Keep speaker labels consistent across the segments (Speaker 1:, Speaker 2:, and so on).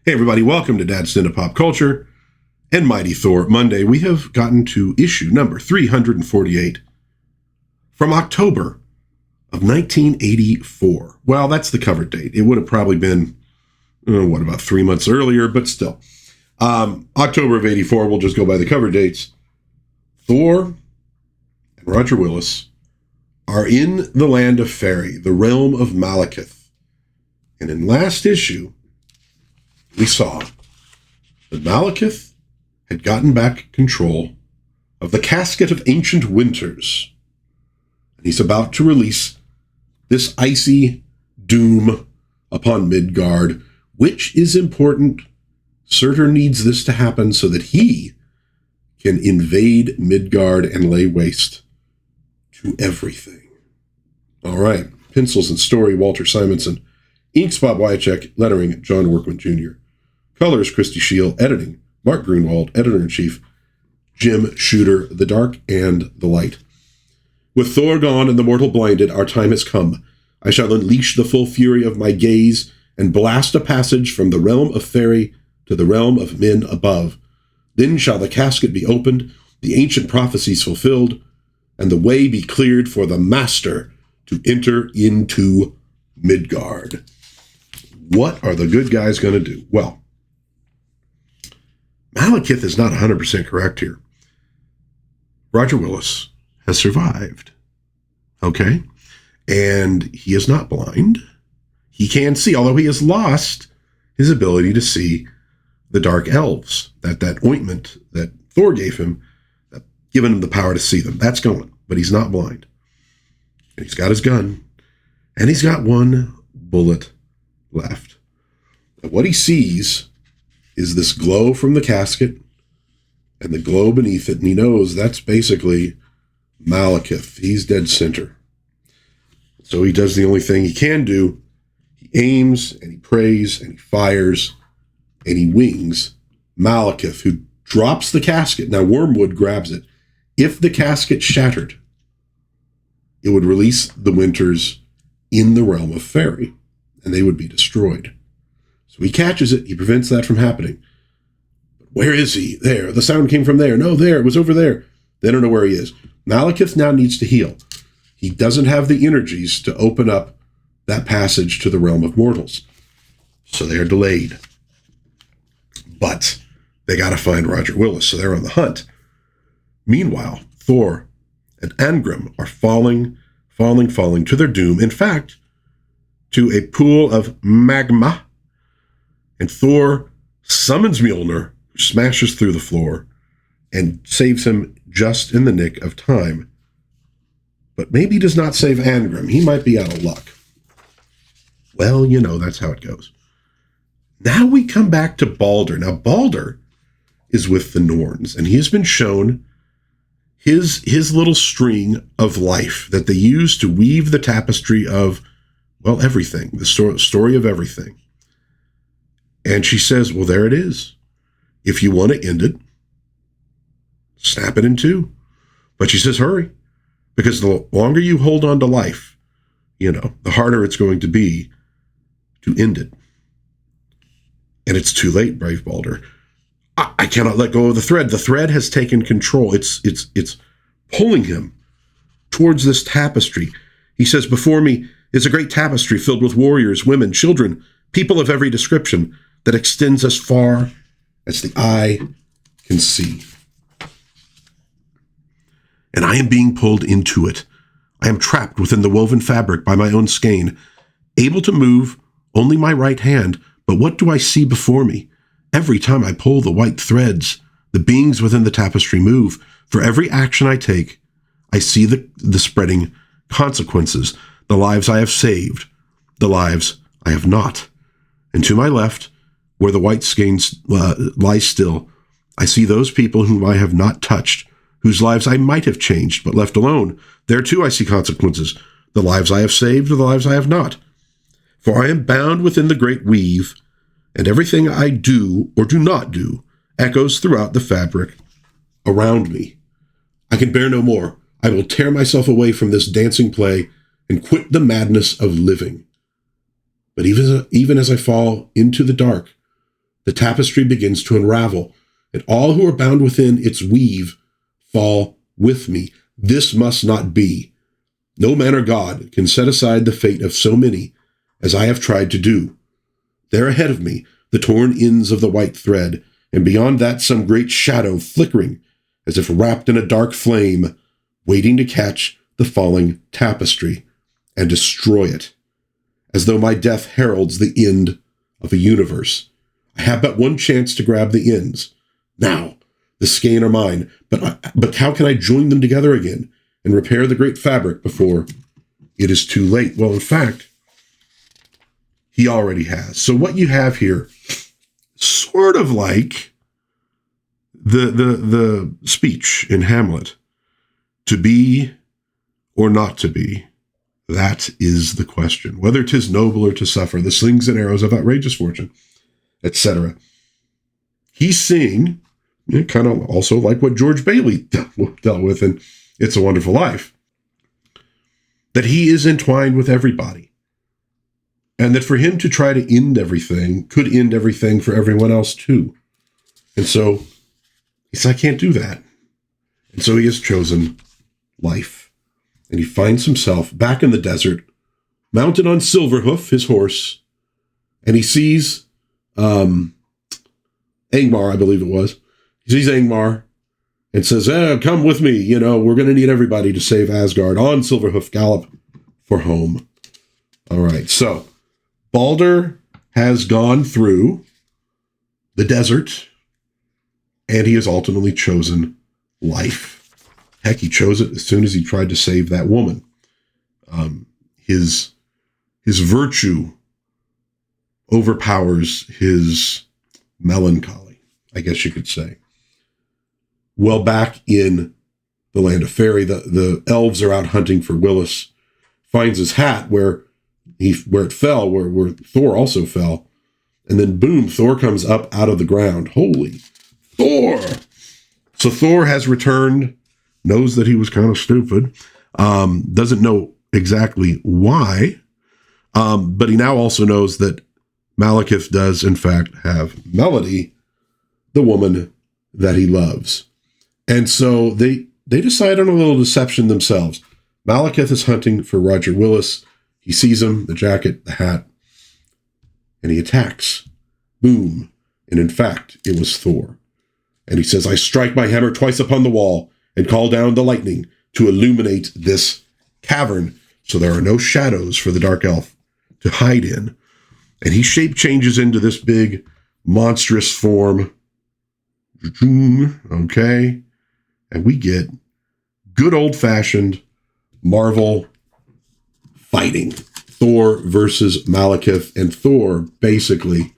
Speaker 1: Hey everybody, welcome to DadsDen of Pop Culture and Mighty Thor Monday. We have gotten to issue number 348 from October of 1984. Well, that's the cover date. It would have probably been, about 3 months earlier, but still. October of 84, we'll just go by the cover dates. Thor and Roger Willis are in the land of Faerie, the realm of Malekith. And in last issue, we saw that Malekith had gotten back control of the Casket of Ancient Winters. And he's about to release this icy doom upon Midgard, which is important. Surtur needs this to happen so that he can invade Midgard and lay waste to everything. All right. Pencils and story, Walter Simonson. Inks, Bob Wycheck. Lettering, John Workman Jr. Colors, Christy Shield. Editing, Mark Grunwald. Editor-in-Chief, Jim Shooter. The dark and the light. With Thor gone and the mortal blinded, our time has come. I shall unleash the full fury of my gaze and blast a passage from the realm of Faerie to the realm of men above. Then shall the casket be opened, the ancient prophecies fulfilled, and the way be cleared for the master to enter into Midgard. What are the good guys going to do? Well, Malekith is not 100% correct here. Roger Willis has survived. Okay? And he is not blind. He can see, although he has lost his ability to see the dark elves. That ointment that Thor gave him, given him the power to see them. That's gone, but he's not blind. And he's got his gun, and he's got one bullet left. And what he sees is this glow from the casket and the glow beneath it, and he knows that's basically Malekith. He's dead center. So he does the only thing he can do. He aims, and he prays, and he fires, and he wings Malekith, who drops the casket. Now, Wormwood grabs it. If the casket shattered, it would release the Winters in the realm of Faerie, and they would be destroyed. So he catches it. He prevents that from happening. But where is he? There. The sound came from there. No, there. It was over there. They don't know where he is. Malekith now needs to heal. He doesn't have the energies to open up that passage to the realm of mortals. So they are delayed. But they got to find Roger Willis, so they're on the hunt. Meanwhile, Thor and Angrim are falling to their doom. In fact, to a pool of magma. And Thor summons Mjolnir, who smashes through the floor and saves him just in the nick of time. But maybe does not save Angrim. He might be out of luck. Well, that's how it goes. Now we come back to Balder. Now, Balder is with the Norns, and he has been shown his little string of life that they use to weave the tapestry of, everything, the story of everything. And she says, well, there it is. If you want to end it, snap it in two. But she says, hurry, because the longer you hold on to life, the harder it's going to be to end it. And it's too late, brave Balder. I cannot let go of the thread. The thread has taken control. It's pulling him towards this tapestry. He says, before me is a great tapestry filled with warriors, women, children, people of every description that extends as far as the eye can see. And I am being pulled into it. I am trapped within the woven fabric by my own skein, able to move only my right hand. But what do I see before me? Every time I pull the white threads, the beings within the tapestry move. For every action I take, I see the spreading consequences, the lives I have saved, the lives I have not. And to my left, where the white skeins lie still, I see those people whom I have not touched, whose lives I might have changed, but left alone. There too I see consequences, the lives I have saved or the lives I have not. For I am bound within the great weave, and everything I do or do not do echoes throughout the fabric around me. I can bear no more. I will tear myself away from this dancing play and quit the madness of living. But even as I fall into the dark, The tapestry begins to unravel, and all who are bound within its weave fall with me. This must not be. No man or god can set aside the fate of so many as I have tried to do. There ahead of me, the torn ends of the white thread, and beyond that some great shadow flickering, as if wrapped in a dark flame, waiting to catch the falling tapestry and destroy it, as though my death heralds the end of a universe. I have but one chance to grab the ends. Now, the skein are mine, but how can I join them together again and repair the great fabric before it is too late? Well, in fact, he already has. So what you have here, sort of like the speech in Hamlet, to be or not to be, that is the question. Whether 'tis noble or to suffer, the slings and arrows of outrageous fortune, etc. He's seeing, kind of also like what George Bailey dealt with in It's a Wonderful Life, that he is entwined with everybody. And that for him to try to end everything could end everything for everyone else too. And so he said, I can't do that. And so he has chosen life. And he finds himself back in the desert, mounted on Silverhoof, his horse, and he sees Angmar, I believe it was. He sees Angmar and says, come with me. We're going to need everybody to save Asgard. On Silverhoof, gallop for home. All right, so Balder has gone through the desert, and he has ultimately chosen life. Heck, he chose it as soon as he tried to save that woman. His virtue overpowers his melancholy, I guess you could say. Well, back in the land of Faerie, the elves are out hunting for Willis, finds his hat where it fell, where Thor also fell, and then boom, Thor comes up out of the ground. Holy Thor! So Thor has returned, knows that he was kind of stupid, doesn't know exactly why, but he now also knows that Malekith does, in fact, have Melody, the woman that he loves. And so they decide on a little deception themselves. Malekith is hunting for Roger Willis. He sees him, the jacket, the hat, and he attacks. Boom. And in fact, it was Thor. And he says, I strike my hammer twice upon the wall and call down the lightning to illuminate this cavern so there are no shadows for the dark elf to hide in. And he shape changes into this big, monstrous form. Okay. And we get good old-fashioned Marvel fighting. Thor versus Malekith. And Thor, basically,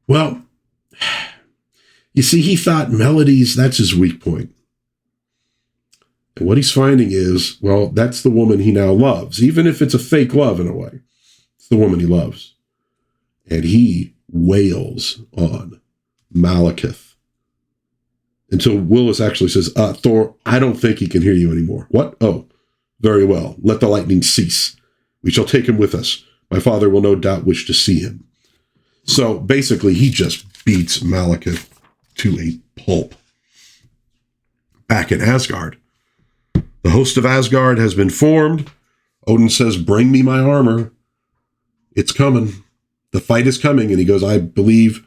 Speaker 1: well, you see, he thought melodies, that's his weak point. And what he's finding is, well, that's the woman he now loves, even if it's a fake love in a way. It's the woman he loves. And he wails on Malekith until Willis actually says, Thor, I don't think he can hear you anymore. What? Oh, very well. Let the lightning cease. We shall take him with us. My father will no doubt wish to see him. So basically, he just beats Malekith to a pulp. Back in Asgard, the host of Asgard has been formed. Odin says, bring me my armor. It's coming. The fight is coming. And he goes, I believe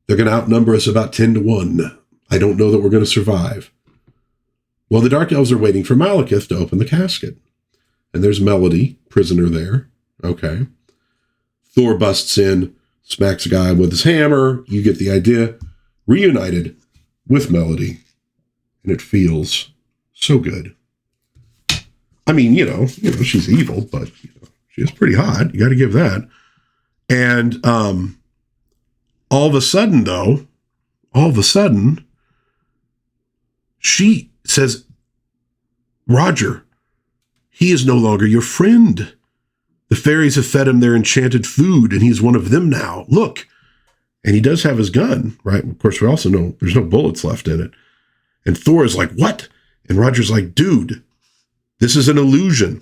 Speaker 1: they're going to outnumber us about 10-1. I don't know that we're going to survive. Well, the Dark Elves are waiting for Malekith to open the casket. And there's Melody, prisoner there. Okay. Thor busts in, smacks a guy with his hammer. You get the idea. Reunited with Melody. And it feels so good. I mean, she's evil, but she is pretty hot. You got to give that. And all of a sudden, she says, Roger, he is no longer your friend. The fairies have fed him their enchanted food, and he's one of them now. Look. And he does have his gun, right? Of course, we also know there's no bullets left in it. And Thor is like, what? And Roger's like, dude, this is an illusion.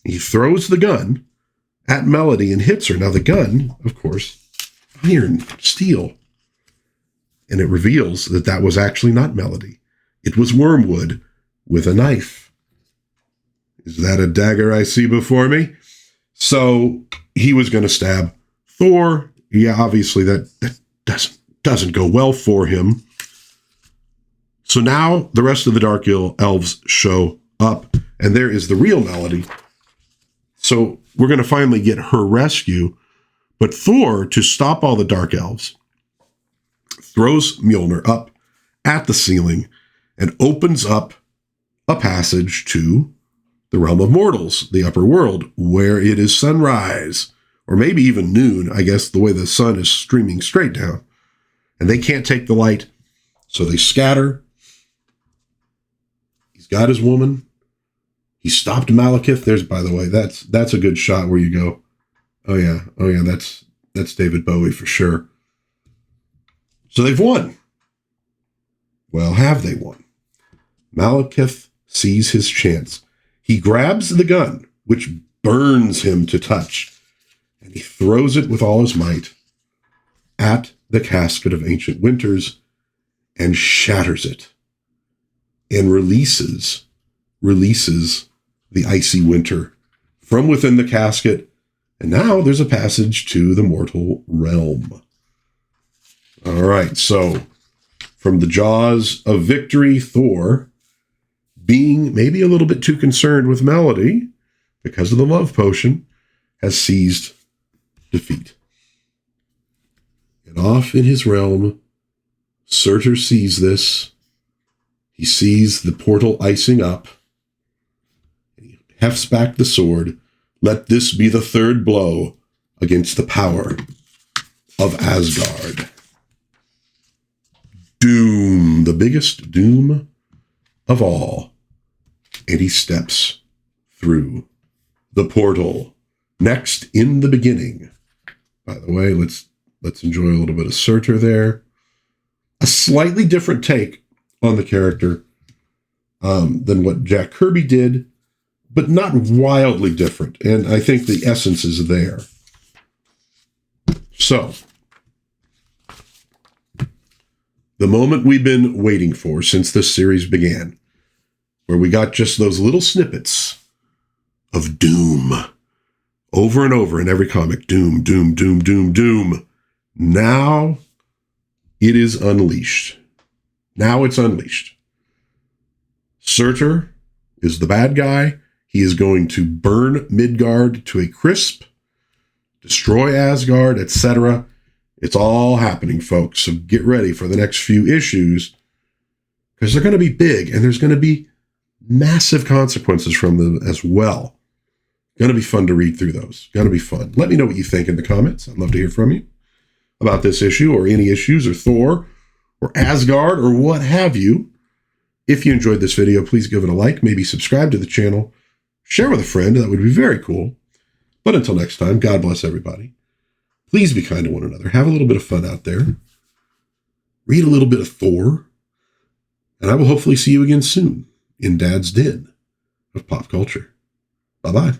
Speaker 1: He throws the gun at Melody and hits her. Now, the gun, of course, iron, steel. And it reveals that that was actually not Melody. It was Wormwood with a knife. Is that a dagger I see before me? So he was going to stab Thor. Yeah, obviously that doesn't go well for him. So now the rest of the Dark Elves show up, and there is the real Melody. So we're going to finally get her rescue. But Thor, to stop all the Dark Elves, throws Mjolnir up at the ceiling and opens up a passage to the realm of mortals, the upper world, where it is sunrise, or maybe even noon, I guess, the way the sun is streaming straight down. And they can't take the light, so they scatter. He's got his woman. He stopped Malekith. There's, by the way, that's a good shot where you go, oh yeah, that's David Bowie for sure. So they've won. Well, have they won? Malekith sees his chance. He grabs the gun, which burns him to touch, and he throws it with all his might at the casket of ancient winters and shatters it and releases the icy winter from within the casket. And now there's a passage to the mortal realm. All right, so from the jaws of victory, Thor, being maybe a little bit too concerned with Melody because of the love potion, has seized defeat. And off in his realm, Surtur sees this. He sees the portal icing up. And he hefts back the sword. Let this be the third blow against the power of Asgard. Doom, the biggest doom of all. And he steps through the portal. Next, in the beginning. By the way, let's enjoy a little bit of Surtur there. A slightly different take on the character than what Jack Kirby did, but not wildly different. And I think the essence is there. So, the moment we've been waiting for since this series began, where we got just those little snippets of doom over and over in every comic. Doom, doom, doom, doom, doom. Now it is unleashed. Now it's unleashed. Surtur is the bad guy. He is going to burn Midgard to a crisp, destroy Asgard, etc. It's all happening, folks. So get ready for the next few issues, because they're going to be big and there's going to be massive consequences from them as well. Going to be fun to read through those. Going to be fun. Let me know what you think in the comments. I'd love to hear from you about this issue or any issues or Thor or Asgard or what have you. If you enjoyed this video, please give it a like, maybe subscribe to the channel, share with a friend. That would be very cool. But until next time, God bless everybody. Please be kind to one another. Have a little bit of fun out there. Read a little bit of Thor. And I will hopefully see you again soon in Dad's Den of Pop Culture. Bye-bye.